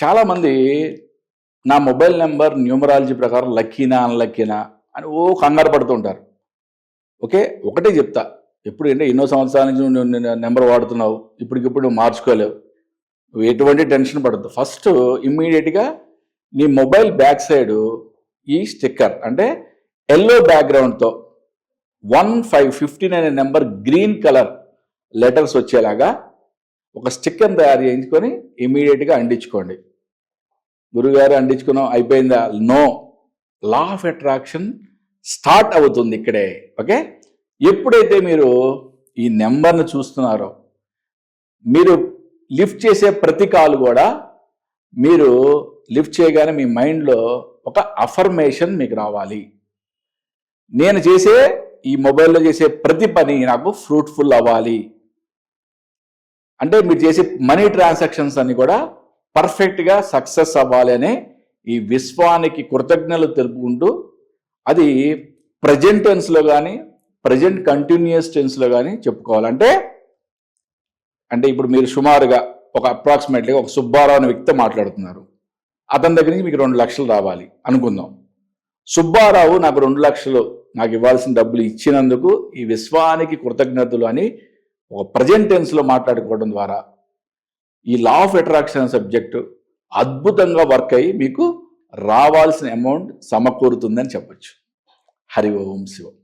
చాలామంది నా mobile number numerology ప్రకారం లక్కీనా అన్లక్కీనా అని కంగారు పడుతుంటారు. ఓకే, ఒకటే చెప్తా, ఎప్పుడు అంటే ఎన్నో సంవత్సరాల నుంచి నువ్వు నెంబర్ వాడుతున్నావు, ఇప్పటికిప్పుడు నువ్వు మార్చుకోలేవు, నువ్వు ఎటువంటి టెన్షన్ పడద్దు. ఫస్ట్ ఇమ్మీడియట్గా నీ మొబైల్ బ్యాక్ సైడ్ ఈ స్టిక్కర్ అంటే ఎల్లో బ్యాక్గ్రౌండ్తో 1515 అనే నెంబర్ గ్రీన్ కలర్ లెటర్స్ వచ్చేలాగా ఒక స్టిక్కర్ని తయారు చేయించుకొని ఇమీడియట్గా అంటించుకోండి. గురుగారు అంటించుకున్నాం అయిపోయిందా? No, law of attraction start అవుతుంది ఇక్కడే. ఓకే, ఎప్పుడైతే మీరు ఈ నెంబర్ని చూస్తున్నారో, మీరు లిఫ్ట్ చేసే ప్రతి కాల్ కూడా మీరు లిఫ్ట్ చేయగానే మీ మైండ్లో ఒక అఫర్మేషన్ మీకు రావాలి. నేను చేసే ఈ మొబైల్లో చేసే ప్రతి పని నాకు ఫ్రూట్ఫుల్ అవ్వాలి అంటే, మీరు చేసే మనీ ట్రాన్సాక్షన్స్ అన్ని కూడా పర్ఫెక్ట్గా సక్సెస్ అవ్వాలి అనే ఈ విశ్వానికి కృతజ్ఞతలు తెలుపుకుంటూ, అది ప్రజెంట్ టెన్స్లో కానీ ప్రజెంట్ కంటిన్యూస్ టెన్స్లో కానీ చెప్పుకోవాలంటే, అంటే ఇప్పుడు మీరు సుమారుగా ఒక అప్రాక్సిమేట్లీగా ఒక సుబ్బారావు అనే వ్యక్తితో మాట్లాడుతున్నారు. అతని దగ్గర నుంచి మీకు 2 లక్షలు రావాలి అనుకుందాం. సుబ్బారావు నాకు 2 లక్షలు నాకు ఇవ్వాల్సిన డబ్బులు ఇచ్చినందుకు ఈ విశ్వానికి కృతజ్ఞతలు అని ఒక ప్రజెంట్ టెన్స్లో మాట్లాడుకోవడం ద్వారా ఈ లా ఆఫ్ అట్రాక్షన్ సబ్జెక్టు అద్భుతంగా వర్క్ అయ్యి మీకు రావాల్సిన అమౌంట్ సమకూరుతుందని చెప్పచ్చు. హరి ఓం శివం.